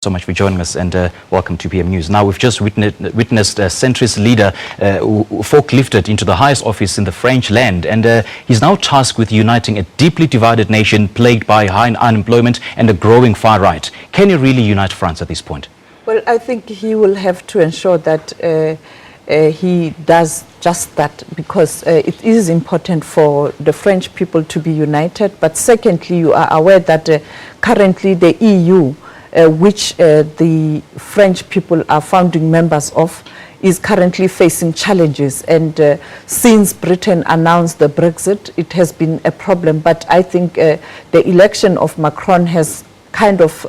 So much for joining us, and welcome to PM News. Now, we've just witnessed a centrist leader forklifted into the highest office in the French land, and he's now tasked with uniting a deeply divided nation plagued by high unemployment and a growing far right. Can he really unite France at this point? Well, I think he will have to ensure that he does just that, because it is important for the French people to be united. But secondly, you are aware that currently the EU, which the French people are founding members of, is currently facing challenges. And since Britain announced the Brexit, it has been a problem. But I think the election of Macron has kind of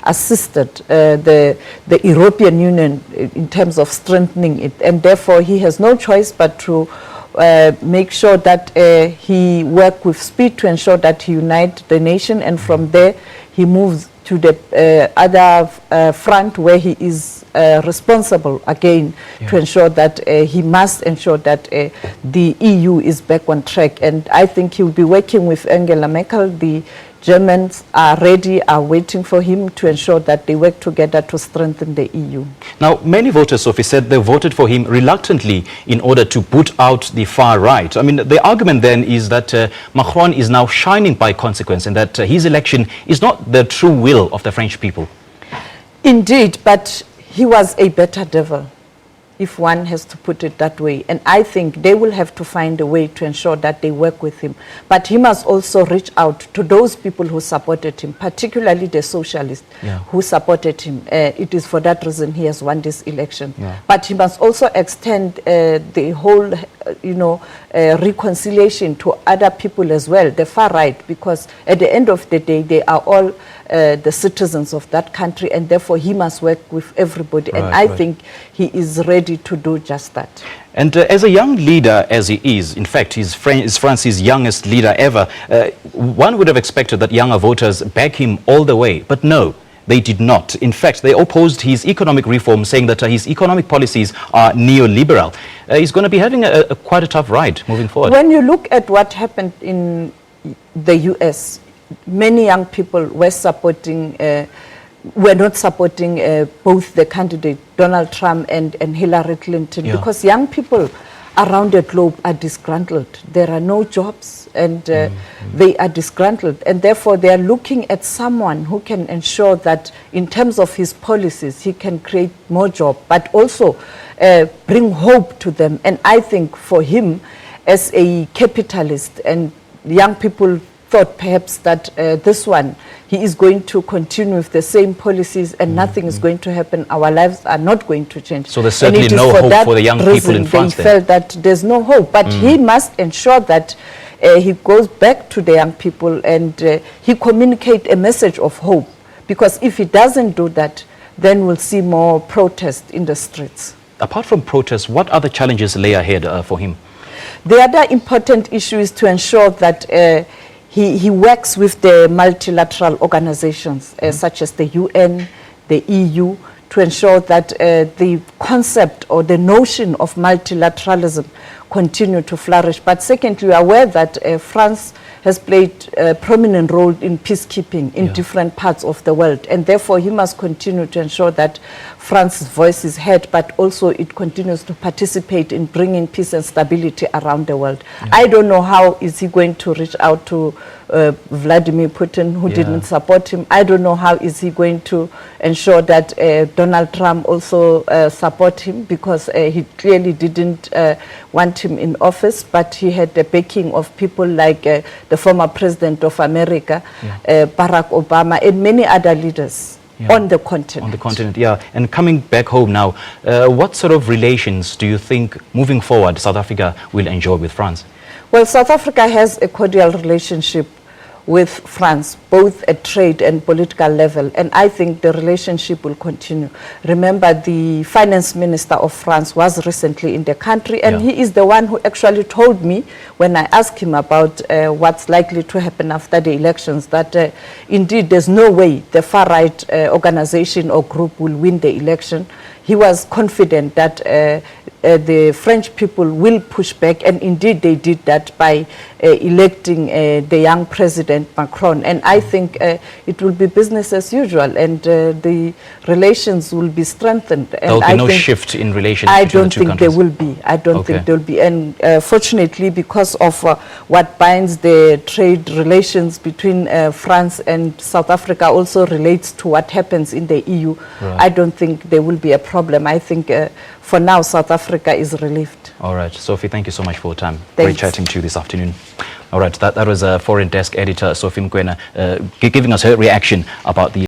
assisted the European Union in terms of strengthening it. And therefore, he has no choice but to make sure that he work with speed to ensure that he unite the nation. And from there, he moves to the other front where he is responsible again to ensure that he must ensure that the EU is back on track. And I think he will be working with Angela Merkel. The Germans are ready, are waiting for him to ensure that they work together to strengthen the EU. Now, many voters, Sophie, said they voted for him reluctantly in order to put out the far right. I mean, the argument then is that Macron is now shining by consequence, and that his election is not the true will of the French people. Indeed, but he was a better devil, if one has to put it that way. And I think they will have to find a way to ensure that they work with him. But he must also reach out to those people who supported him, particularly the socialists who supported him. It is for that reason he has won this election. But he must also extend the whole, reconciliation to other people as well, the far right, because at the end of the day, they are all the citizens of that country, and therefore he must work with everybody. And I think he is ready to do just that. And as a young leader as he is, in fact, he's France's youngest leader ever, one would have expected that younger voters back him all the way. But no, they did not. In fact, they opposed his economic reform, saying that his economic policies are neoliberal. He's going to be having quite a tough ride moving forward. When you look at what happened in the US, many young people were supporting, were not supporting both the candidate, Donald Trump and Hillary Clinton, because young people around the globe are disgruntled. There are no jobs, and they are disgruntled. And therefore, they are looking at someone who can ensure that in terms of his policies, he can create more jobs, but also bring hope to them. And I think for him, as a capitalist, and young people thought perhaps that this one, he is going to continue with the same policies and nothing is going to happen. Our lives are not going to change. So there's certainly no hope for the young people in France. They felt that there's no hope, but he must ensure that he goes back to the young people and he communicates a message of hope, because if he doesn't do that, then we'll see more protest in the streets. Apart from protests, what other challenges lay ahead for him? The other important issue is to ensure that he works with the multilateral organizations such as the UN, the EU, to ensure that the concept or the notion of multilateralism continue to flourish. But secondly, we are aware that France has played a prominent role in peacekeeping in different parts of the world. And therefore, he must continue to ensure that France's voice is heard, but also it continues to participate in bringing peace and stability around the world. I don't know how is he going to reach out to Vladimir Putin, who didn't support him. I don't know how is he going to ensure that Donald Trump also support him, because he clearly didn't want him in office, but he had the backing of people like the former president of America, Barack Obama, and many other leaders on the continent. On the continent, And coming back home now, what sort of relations do you think moving forward South Africa will enjoy with France? Well, South Africa has a cordial relationship with France, both at trade and political level, and I think the relationship will continue. Remember, the finance minister of France was recently in the country, and he is the one who actually told me, when I asked him about what's likely to happen after the elections, that indeed there's no way the far-right organization or group will win the election. he was confident that the French people will push back, and indeed they did that by electing the young President Macron. And I think it will be business as usual, and the relations will be strengthened. There will be no shift in relations between the two countries? I don't think there will be. I don't think there will be. And fortunately, because of what binds the trade relations between France and South Africa also relates to what happens in the EU, I don't think there will be a problem. I think for now, South Africa is relieved. All right. Sophie, thank you so much for your time. Thanks. Great chatting to you this afternoon. All right. That was Foreign Desk Editor Sophie Mokoena giving us her reaction about the